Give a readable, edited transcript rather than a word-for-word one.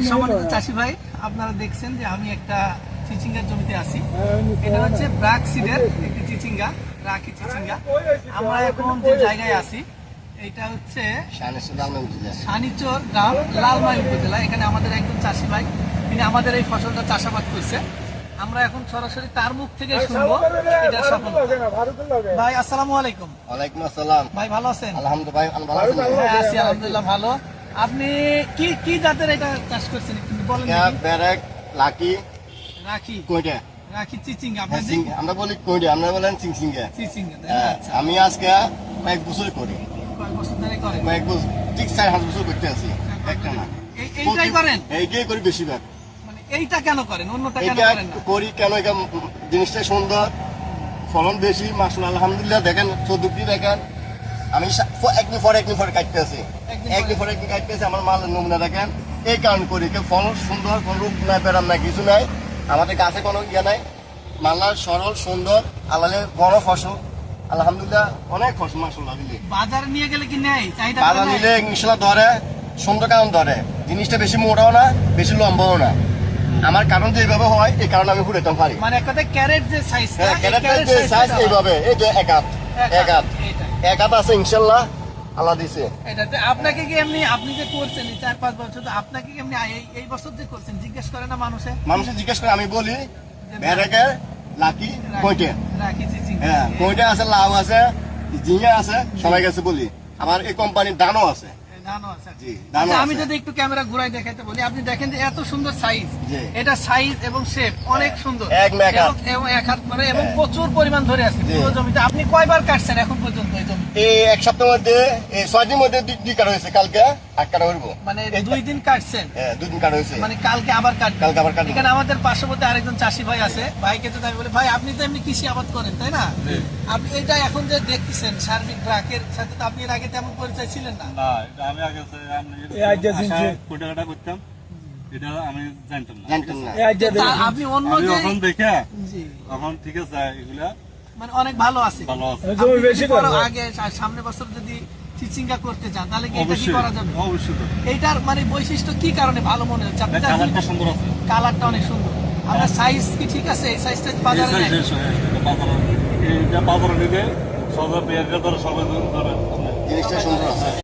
সম্মানিত চাষি ভাই, আপনারা দেখছেন যে আমি একটা চিচিঙ্গার জমিতে আছি। এটা হচ্ছে ব্রাক সিডের একটি চিচিঙ্গা, রাখি চিচিঙ্গা। আমরা এখন যে জায়গায় আছি এটা হচ্ছে সানিচর গ্রাম, লালমাই উপজেলা। এখানে আমাদের একজন চাষি ভাই, তিনি আমাদের এই ফসলটা চাষাবাদ করছে। আমরা এখন সরাসরি তার মুখ থেকে শুনবো এটা সফলতা। ভাই আসসালামু আলাইকুম। ওয়ালাইকুম আসসালাম। ভাই ভালো আছেন? আলহামদুলিল্লাহ ভাই, আমি ভালো আছি। হ্যাঁ আছি আলহামদুলিল্লাহ ভালো। আপনি কি কি জাতের এটা চাষ করছেন একটু বলেন। ব্যারেক, লাকি, রাখি, কয়টা? রাখি চিচিঙ্গা। আমরা বলি কয়টা, আমরা বলেন চিংচিঙ্গা। চিচিঙ্গা, আচ্ছা। আমি আজকে কয়েক বছর করি, কয়েক বছর ধরে করেন? কয়েক বছর, ঠিক 4-5 বছর করতে আছি। একটা না, এইটাই করেন? এইটাই করি বেশিরভাগ। মানে এইটা কেন করেন, অন্যটা কেন এটা করেন না? করি কেন, এটা জিনিসটা সুন্দর, ফলন বেশি, মাশাআল্লাহ আলহামদুলিল্লাহ। দেখেন চৌদ্দটি দেখেন, আমি একদিন পরে কাটতে আছি, একদিন পরে কাটতে আছি। আমার মাল নমুনা দেখেন, এই কারণ করি ফলন সুন্দর, কোন রূপ নাই, ব্যারাম নাই, কিছু নাই। আমাদের গাছে কোনো ইয়ে নাই, মাল্লার সরল সুন্দর, আলালে বড় ফসল আলহামদুলিল্লাহ, অনেক ফসল মাশাআল্লাহ। দিলে বাজারে নিয়ে গেলে কি নেই চাহিদা? বাজার নিলে ইনশাআল্লাহ ধরে, সুন্দর কারণ ধরে। জিনিসটা বেশি মোটাও না, বেশি লম্বাও না। আমার কারণ যে এইভাবে হয়, এই কারণে আমি ঘুরেতাম পারি। মানে একটা ক্যারেট যে সাইজ, ক্যারেটের যে সাইজ এইভাবে, এই যে এক হাত আছে ইনশাআল্লাহ, আল্লাহ দিছে। এটাতে আপনাকে কি এমনি, আপনি যে করছেন 4-5 বছর, তো আপনাকে কি এমনি এই বছর যে করছেন জিজ্ঞেস করে না মানুষে? জিজ্ঞেস করে, আমি বলি ব্যারেকের, লাকি, কয়টা। রাখি চিচিঙ্গা, হ্যাঁ, কয়টা আছে, লাউ আছে, ঝিঙে আছে, সবাই কাছে বলি। আমার এই কোম্পানির দানও আছে। ধানও আছে। জি, দানও আচ্ছা, আমি আছে। যদি একটু ক্যামেরা ঘুরাই দেখাইতে বলি, আপনি দেখেন যে এত সুন্দর সাইজ, জি। এটা সাইজ এবং শেপ অনেক সুন্দর, এক হাত। এবং এক হাত করে, এবং প্রচুর পরিমাণ ধরে আছে জি। পুরো জমিতে। আপনি কয়বার কাটছেন এখন পর্যন্ত এই জমি? এই এক সপ্তাহের মধ্যে, এই 6 দিনের মধ্যে 2 কাটা হয়েছে। কালকে 8 কাটা করবো। মানে 2 দিন কাটছেন? হ্যাঁ, 2 দিন কাটা হয়েছে। মানে কালকে আবার কাটবেন? কালকে আবার কাটবো। এখানে আমাদের পার্শ্ববর্তী আরেকজন চাষি ভাই আছে, ভাইকে যদি আমি বলি, ভাই আপনি তো এমনি কৃষি আবাদ করেন তাই না? আপনি এটা এখন যে দেখতেছেন সার্বিক গ্রাহকের সাথে, তো আপনি এর আগে তেমন পরিচয় ছিলেন না? না, এটা আমি আগে কোটাকাটা করতাম, এটা আমি জানতাম না। আপনি অন্য আমি যে এখন দেখে, জি, এখন ঠিক আছে, এগুলা মানে অনেক ভালো আছে। ভালো আছে। আপনি যদি আগে সামনে বছর যদি চিচিঙ্গা করতে চান, তাহলে কি এটা কি করা যাবে? অবশ্যই। এইটার মানে বৈশিষ্ট্য কি কারণে ভালো মনে হচ্ছে? আপনি কালারটা সুন্দর আছে, কালারটা অনেক সুন্দর। আপনার সাইজ কি ঠিক আছে? এই সাইজটা বাজারে নেই? বাজারে নিবে সবাই পেয়ার ধরে, সবাই ধরে জিনিসটা সুন্দর আছে।